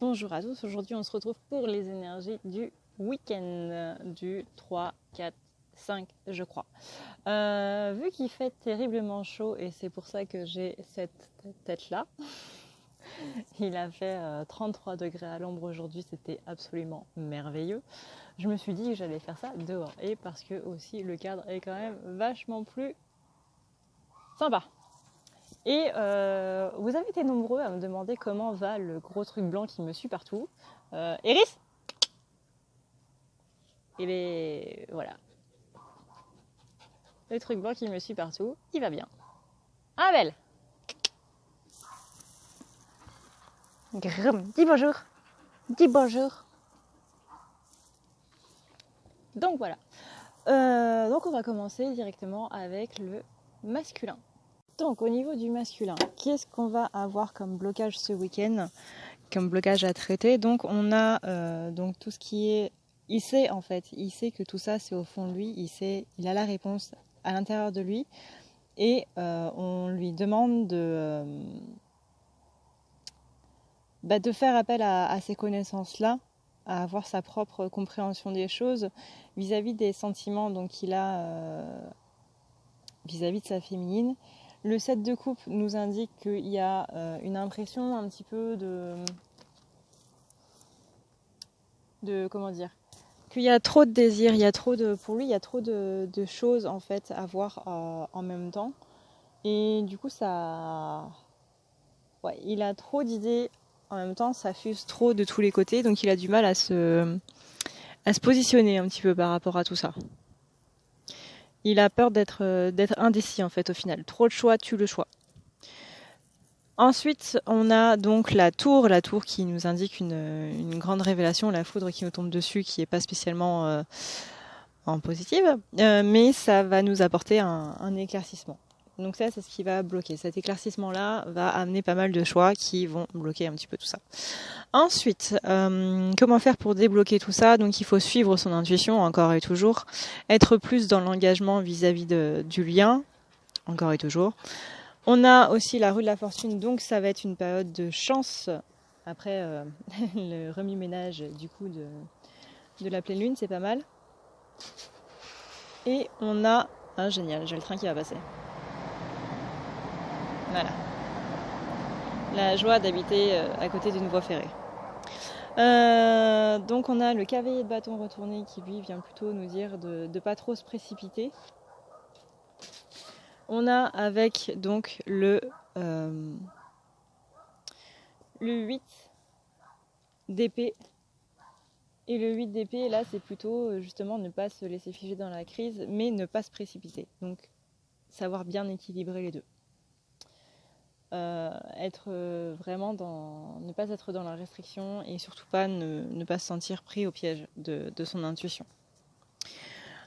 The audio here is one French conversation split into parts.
Bonjour à tous, aujourd'hui on se retrouve pour les énergies du week-end du 3, 4, 5 je crois. Vu qu'il fait terriblement chaud et c'est pour ça que j'ai cette tête là, il a fait 33 degrés à l'ombre aujourd'hui, c'était absolument merveilleux. Je me suis dit que j'allais faire ça dehors et parce que aussi le cadre est quand même vachement plus sympa. Et vous avez été nombreux à me demander comment va le gros truc blanc qui me suit partout. Eris, il est... Voilà. Le truc blanc qui me suit partout, il va bien. Ah belle. Grum, dis bonjour. Dis bonjour. Donc voilà. Donc on va commencer directement avec le masculin. Donc au niveau du masculin, qu'est-ce qu'on va avoir comme blocage ce week-end, comme blocage à traiter? Donc on a donc tout ce qui est... Il sait en fait, il sait que tout ça c'est au fond de lui, il a la réponse à l'intérieur de lui et on lui demande de faire appel à ces connaissances-là, à avoir sa propre compréhension des choses vis-à-vis des sentiments donc, qu'il a vis-à-vis de sa féminine. Le 7 de coupe nous indique qu'il y a une impression un petit peu de comment dire, qu'il y a trop de désirs, il y a trop de, pour lui il y a trop de choses en fait à voir en même temps et du coup ça, ouais, il a trop d'idées en même temps, ça fuse trop de tous les côtés, donc il a du mal à se positionner un petit peu par rapport à tout ça. Il a peur d'être indécis en fait au final. Trop de choix tue le choix. Ensuite, on a donc la tour qui nous indique une grande révélation, la foudre qui nous tombe dessus, qui n'est pas spécialement en positive, mais ça va nous apporter un éclaircissement. Donc ça, c'est ce qui va bloquer. Cet éclaircissement-là va amener pas mal de choix qui vont bloquer un petit peu tout ça. Ensuite, comment faire pour débloquer tout ça? Donc il faut suivre son intuition, encore et toujours. Être plus dans l'engagement vis-à-vis du lien, encore et toujours. On a aussi la roue de la fortune, donc ça va être une période de chance. Après le remue-ménage du coup de la pleine lune, c'est pas mal. Et on a... Ah génial, j'ai le train qui va passer. Voilà. La joie d'habiter à côté d'une voie ferrée. Donc on a le cavalier de bâton retourné qui lui vient plutôt nous dire de pas trop se précipiter. On a avec donc le 8 d'épée. Et le 8 d'épée, là, c'est plutôt justement ne pas se laisser figer dans la crise, mais ne pas se précipiter. Donc, savoir bien équilibrer les deux. Être vraiment ne pas être dans la restriction et surtout pas ne pas se sentir pris au piège de son intuition.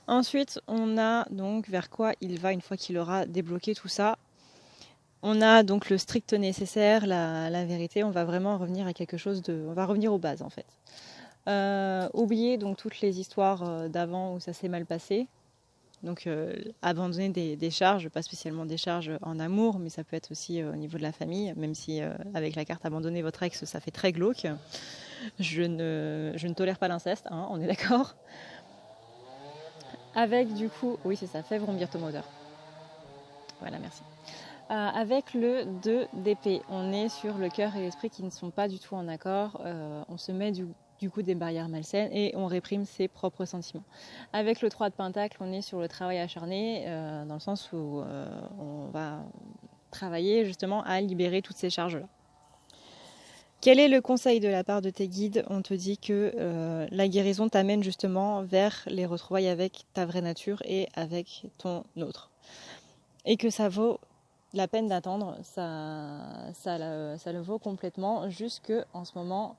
Ensuite, on a donc vers quoi il va une fois qu'il aura débloqué tout ça. On a donc le strict nécessaire, la vérité. On va vraiment revenir à quelque chose on va revenir aux bases en fait. Oublier donc toutes les histoires d'avant où ça s'est mal passé. Donc abandonner des charges, pas spécialement des charges en amour, mais ça peut être aussi au niveau de la famille, même si avec la carte abandonner votre ex, ça fait très glauque. Je ne tolère pas l'inceste, hein, on est d'accord. Avec du coup, oui c'est ça, fèvre vrombir ton moteur. Voilà, merci. Avec le 2 d'épée, on est sur le cœur et l'esprit qui ne sont pas du tout en accord. On se met du coup des barrières malsaines et on réprime ses propres sentiments. Avec le 3 de pentacle, on est sur le travail acharné, dans le sens où on va travailler justement à libérer toutes ces charges-là. Quel est le conseil de la part de tes guides? On te dit que la guérison t'amène justement vers les retrouvailles avec ta vraie nature et avec ton autre. Et que ça vaut la peine d'attendre, ça le vaut complètement, juste que en ce moment,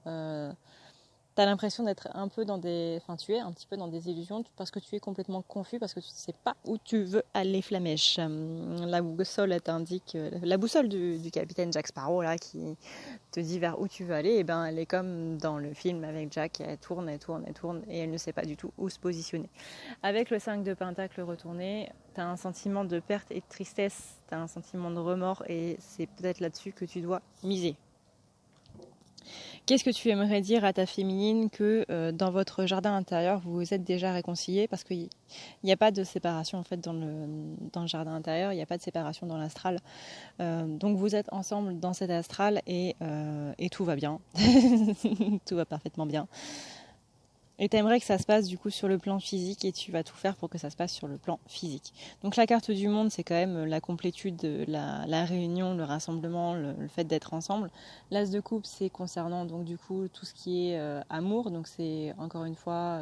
tu as l'impression d'être un peu tu es un petit peu dans des illusions parce que tu es complètement confus, parce que tu ne sais pas où tu veux aller, Flamèche. La boussole t'indique, la boussole du capitaine Jack Sparrow là, qui te dit vers où tu veux aller, et ben elle est comme dans le film avec Jack, elle tourne et elle ne sait pas du tout où se positionner. Avec le 5 de pentacle retourné, tu as un sentiment de perte et de tristesse, tu as un sentiment de remords et c'est peut-être là-dessus que tu dois miser. Qu'est-ce que tu aimerais dire à ta féminine que dans votre jardin intérieur, vous vous êtes déjà réconciliés? Parce qu'il n'y a pas de séparation en fait dans le jardin intérieur, il n'y a pas de séparation dans l'astral. Donc vous êtes ensemble dans cet astral et tout va bien. Tout va parfaitement bien. Et tu aimerais que ça se passe du coup sur le plan physique et tu vas tout faire pour que ça se passe sur le plan physique. Donc la carte du monde, c'est quand même la complétude, la réunion, le rassemblement, le fait d'être ensemble. L'as de coupe, c'est concernant donc du coup tout ce qui est amour. Donc c'est encore une fois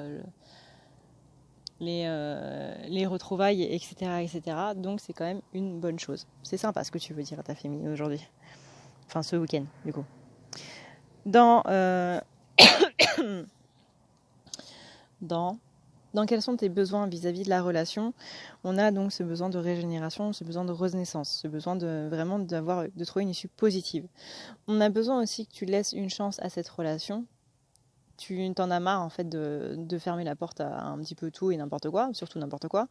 les retrouvailles, etc., etc. Donc c'est quand même une bonne chose. C'est sympa ce que tu veux dire à ta famille aujourd'hui. Enfin ce week-end du coup. Dans quels sont tes besoins vis-à-vis de la relation? On a donc ce besoin de régénération, ce besoin de renaissance, ce besoin de vraiment de trouver une issue positive. On a besoin aussi que tu laisses une chance à cette relation. Tu t'en as marre en fait de fermer la porte à un petit peu tout et n'importe quoi, surtout n'importe quoi.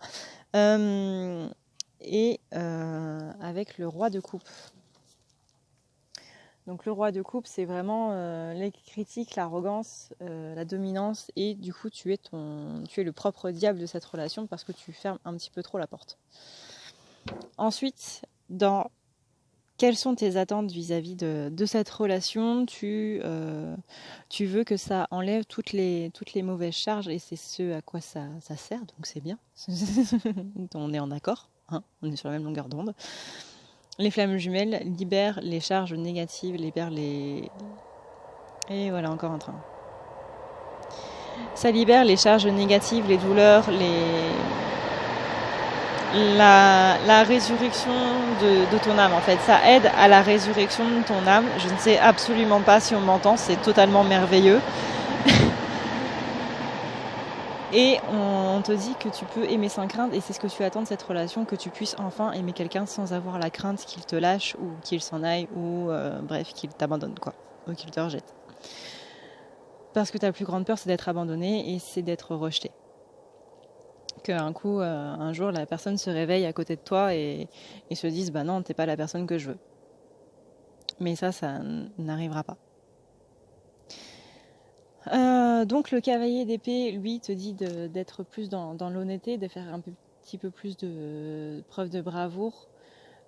Avec le roi de coupe. Donc le roi de coupe, c'est vraiment les critiques, l'arrogance, la dominance, et du coup tu es le propre diable de cette relation parce que tu fermes un petit peu trop la porte. Ensuite, quelles sont tes attentes vis-à-vis de cette relation? Tu veux que ça enlève toutes les mauvaises charges, et c'est ce à quoi ça sert, donc c'est bien. On est en accord, hein, on est sur la même longueur d'onde. Les flammes jumelles libèrent les charges négatives, libèrent les... Et voilà, encore un train. Ça libère les charges négatives, les douleurs, la résurrection de ton âme en fait. Ça aide à la résurrection de ton âme. Je ne sais absolument pas si on m'entend, c'est totalement merveilleux. Et on te dit que tu peux aimer sans crainte, et c'est ce que tu attends de cette relation, que tu puisses enfin aimer quelqu'un sans avoir la crainte qu'il te lâche ou qu'il s'en aille ou bref qu'il t'abandonne quoi, ou qu'il te rejette. Parce que ta plus grande peur c'est d'être abandonné et c'est d'être rejeté. Qu'un coup, un jour la personne se réveille à côté de toi et se dise bah non t'es pas la personne que je veux. Mais ça n'arrivera pas. Donc le cavalier d'épée, lui, te dit d'être plus dans l'honnêteté, de faire un petit peu plus de preuve de bravoure,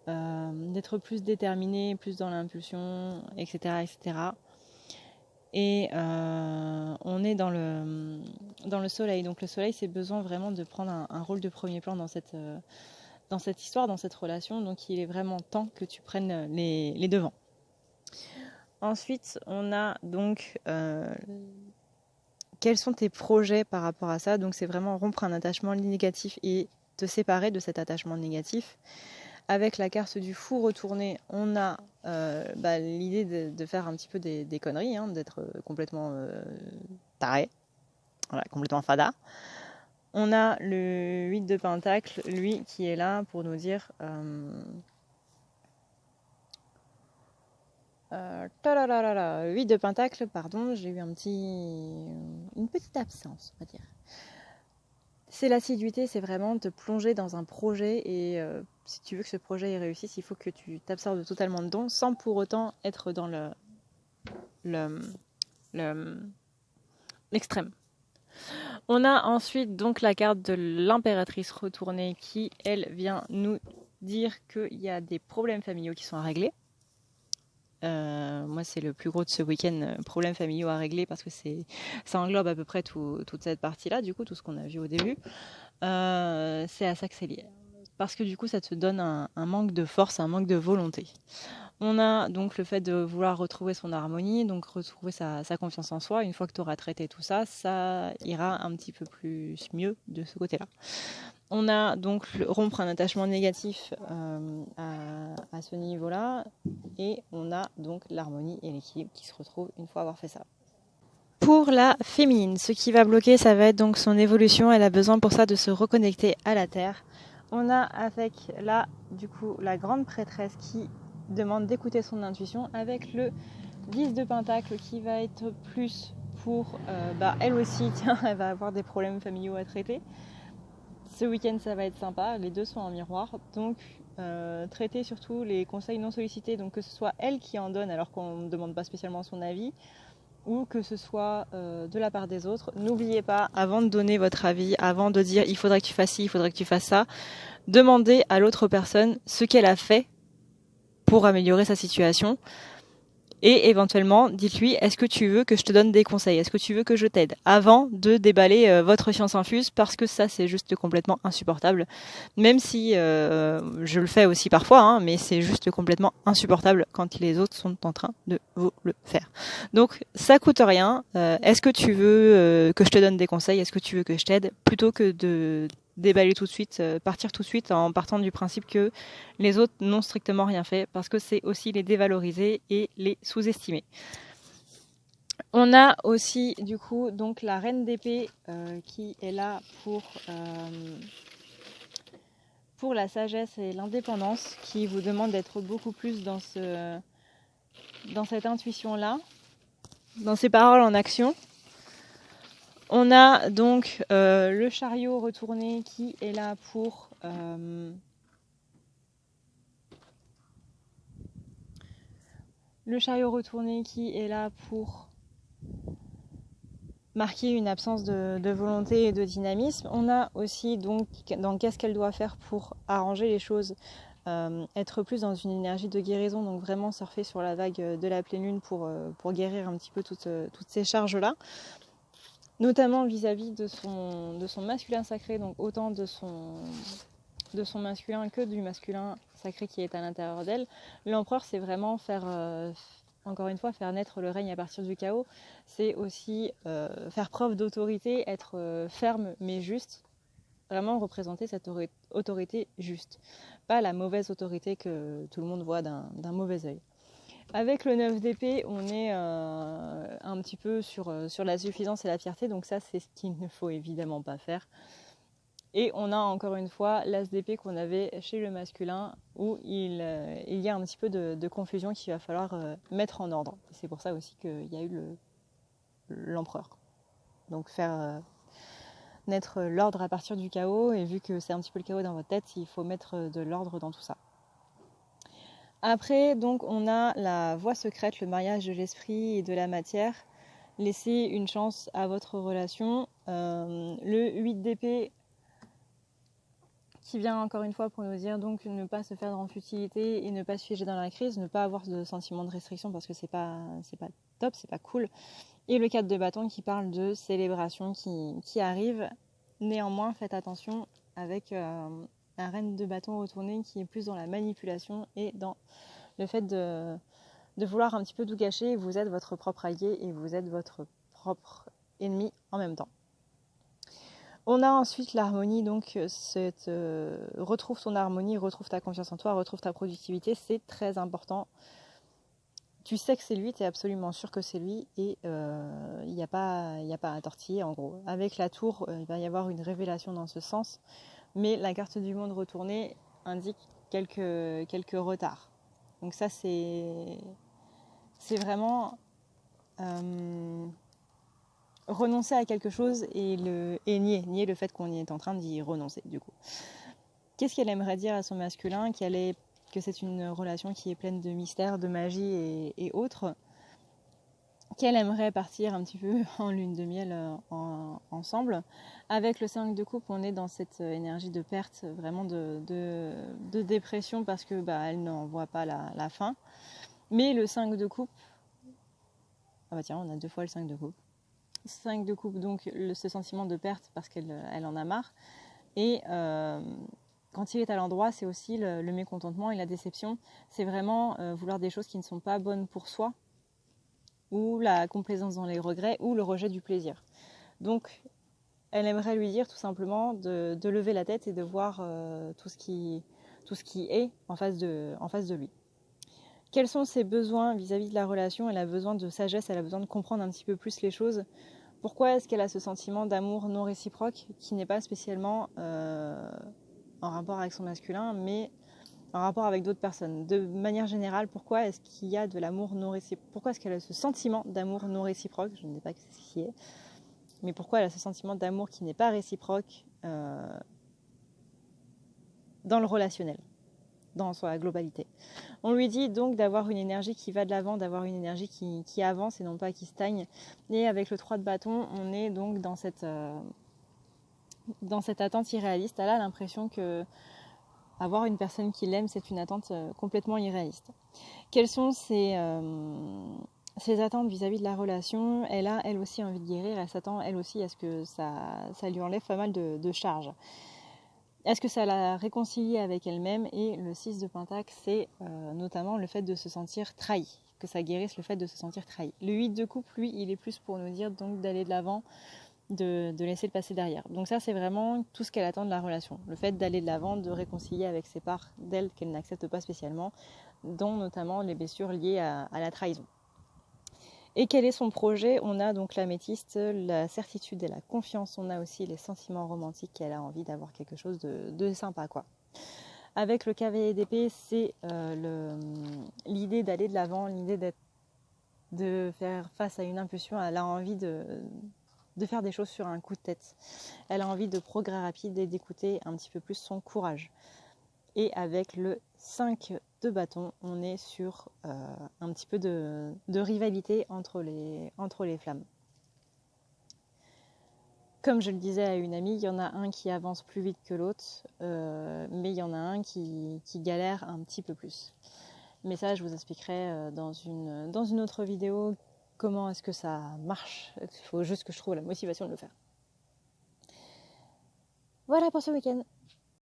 d'être plus déterminé, plus dans l'impulsion, etc., etc. Et on est dans le soleil. Donc le soleil, c'est besoin vraiment de prendre un rôle de premier plan dans cette histoire, dans cette relation. Donc il est vraiment temps que tu prennes les devants. Ensuite, on a donc quels sont tes projets par rapport à ça. Donc c'est vraiment rompre un attachement négatif et te séparer de cet attachement négatif. Avec la carte du fou retourné, on a l'idée de faire un petit peu des conneries, hein, d'être complètement taré, voilà, complètement fada. On a le 8 de Pentacle, lui qui est là pour nous dire 8 de Pentacle, pardon, j'ai eu une petite absence, on va dire. C'est l'assiduité, c'est vraiment te plonger dans un projet et si tu veux que ce projet réussisse, il faut que tu t'absorbes totalement dedans sans pour autant être dans l'extrême. On a ensuite donc la carte de l'impératrice retournée qui, elle, vient nous dire qu'il y a des problèmes familiaux qui sont à régler. Moi c'est le plus gros de ce week-end, problèmes familiaux à régler, parce que ça englobe à peu près toute cette partie-là, du coup tout ce qu'on a vu au début. C'est à ça que c'est lié. Parce que du coup ça te donne un manque de force, un manque de volonté. On a donc le fait de vouloir retrouver son harmonie, donc retrouver sa confiance en soi. Une fois que tu auras traité tout ça, ça ira un petit peu plus mieux de ce côté-là. On a donc rompre un attachement négatif à ce niveau-là, et on a donc l'harmonie et l'équilibre qui se retrouvent une fois avoir fait ça. Pour la féminine, ce qui va bloquer, ça va être donc son évolution. Elle a besoin pour ça de se reconnecter à la terre. On a avec là, du coup, la grande prêtresse qui demande d'écouter son intuition, avec le 10 de Pentacle qui va être plus pour, elle aussi, elle va avoir des problèmes familiaux à traiter. Ce week-end, ça va être sympa, les deux sont en miroir, donc traiter surtout les conseils non sollicités, donc que ce soit elle qui en donne alors qu'on ne demande pas spécialement son avis, ou que ce soit de la part des autres, n'oubliez pas, avant de donner votre avis, avant de dire il faudrait que tu fasses ci, il faudrait que tu fasses ça, demandez à l'autre personne ce qu'elle a fait pour améliorer sa situation. Et éventuellement, dites-lui, est-ce que tu veux que je te donne des conseils? Est-ce que tu veux que je t'aide? Avant de déballer votre science infuse, parce que ça, c'est juste complètement insupportable. Même si je le fais aussi parfois, hein, mais c'est juste complètement insupportable quand les autres sont en train de vous le faire. Donc, ça coûte rien. Est-ce que tu veux que je te donne des conseils? Est-ce que tu veux que je t'aide? Plutôt que de déballer tout de suite, partir tout de suite en partant du principe que les autres n'ont strictement rien fait, parce que c'est aussi les dévaloriser et les sous-estimer. On a aussi du coup donc la reine d'épée qui est là pour la sagesse et l'indépendance, qui vous demande d'être beaucoup plus dans cette intuition-là, dans ces paroles en action. On a donc le chariot retourné qui est là pour marquer une absence de volonté et de dynamisme. On a aussi donc dans qu'est-ce qu'elle doit faire pour arranger les choses, être plus dans une énergie de guérison, donc vraiment surfer sur la vague de la pleine lune pour guérir un petit peu toutes ces charges-là, notamment vis-à-vis de son masculin sacré, donc autant de son masculin que du masculin sacré qui est à l'intérieur d'elle. L'empereur, c'est vraiment encore une fois, faire naître le règne à partir du chaos. C'est aussi faire preuve d'autorité, être ferme mais juste, vraiment représenter cette autorité juste, pas la mauvaise autorité que tout le monde voit d'un mauvais œil. Avec le 9 d'épée, on est un petit peu sur la suffisance et la fierté, donc ça c'est ce qu'il ne faut évidemment pas faire. Et on a encore une fois l'as d'épée qu'on avait chez le masculin, où il y a un petit peu de confusion qu'il va falloir mettre en ordre. C'est pour ça aussi qu'il y a eu l'empereur. Donc faire naître l'ordre à partir du chaos, et vu que c'est un petit peu le chaos dans votre tête, il faut mettre de l'ordre dans tout ça. Après, donc, on a la voie secrète, le mariage de l'esprit et de la matière. Laissez une chance à votre relation. Le 8 d'épée qui vient encore une fois pour nous dire donc ne pas se perdre en futilité et ne pas se figer dans la crise, ne pas avoir de sentiment de restriction parce que c'est pas top, c'est pas cool. Et le 4 de bâton qui parle de célébration qui arrive. Néanmoins, faites attention avec la reine de bâton retournée qui est plus dans la manipulation et dans le fait de vouloir un petit peu tout gâcher. Vous êtes votre propre allié et vous êtes votre propre ennemi en même temps. On a ensuite l'harmonie, donc retrouve ton harmonie, retrouve ta confiance en toi, retrouve ta productivité, c'est très important. Tu sais que c'est lui, tu es absolument sûr que c'est lui, et il n'y a pas à tortiller en gros. Avec la tour, il va y avoir une révélation dans ce sens, mais la carte du monde retournée indique quelques retards. Donc ça c'est vraiment renoncer à quelque chose et nier le fait qu'on y est en train d'y renoncer du coup. Qu'est-ce qu'elle aimerait dire à son masculin? Que c'est une relation qui est pleine de mystères, de magie et autres. Qu'elle aimerait partir un petit peu en lune de miel ensemble. Avec le 5 de coupe, on est dans cette énergie de perte, vraiment de dépression parce que elle n'en voit pas la fin. Mais le 5 de coupe, ah bah tiens, on a 2 fois le 5 de coupe. 5 de coupe, donc ce sentiment de perte parce qu'elle en a marre. Et quand il est à l'endroit, c'est aussi le mécontentement et la déception. C'est vraiment vouloir des choses qui ne sont pas bonnes pour soi, ou la complaisance dans les regrets, ou le rejet du plaisir. Donc, elle aimerait lui dire tout simplement de lever la tête et de voir tout ce qui est en face de lui. Quels sont ses besoins vis-à-vis de la relation? Elle a besoin de sagesse, elle a besoin de comprendre un petit peu plus les choses. Pourquoi est-ce qu'elle a ce sentiment d'amour non réciproque qui n'est pas spécialement en rapport avec son masculin, mais en rapport avec d'autres personnes? De manière générale, pourquoi est-ce qu'il y a de l'amour non réciproque? Pourquoi est-ce qu'elle a ce sentiment d'amour non réciproque? Je ne sais pas ce qui est, mais pourquoi elle a ce sentiment d'amour qui n'est pas réciproque dans le relationnel? dans sa globalité. On lui dit donc d'avoir une énergie qui va de l'avant, d'avoir une énergie qui avance et non pas qui stagne. Et avec le 3 de bâton, on est donc dans cette attente irréaliste. Elle a l'impression que avoir une personne qui l'aime, c'est une attente complètement irréaliste. Quelles sont ses attentes vis-à-vis de la relation? Elle a elle aussi envie de guérir, elle s'attend elle aussi à ce que ça lui enlève pas mal de charges. Est-ce que ça la réconcilie avec elle-même? Et le 6 de Pentacle, c'est notamment le fait de se sentir trahi, que ça guérisse le fait de se sentir trahi. Le 8 de coupe, lui, il est plus pour nous dire donc d'aller de l'avant, de laisser le passé derrière. Donc ça, c'est vraiment tout ce qu'elle attend de la relation. Le fait d'aller de l'avant, de réconcilier avec ces parts d'elle qu'elle n'accepte pas spécialement, dont notamment les blessures liées à la trahison. Et quel est son projet? On a donc l'améthyste, la certitude et la confiance. On a aussi les sentiments romantiques, qu'elle a envie d'avoir quelque chose de sympa, quoi. Avec le cavalier d'épée, c'est l'idée d'aller de l'avant, l'idée de faire face à une impulsion. Elle a envie de faire des choses sur un coup de tête. Elle a envie de progrès rapide et d'écouter un petit peu plus son courage. Et avec le 5 de bâton, on est sur un petit peu de rivalité entre les flammes. Comme je le disais à une amie, il y en a un qui avance plus vite que l'autre, mais il y en a un qui galère un petit peu plus. Mais ça, je vous expliquerai dans une autre vidéo comment est-ce que ça marche. Il faut juste que je trouve la motivation de le faire. Voilà pour ce week-end.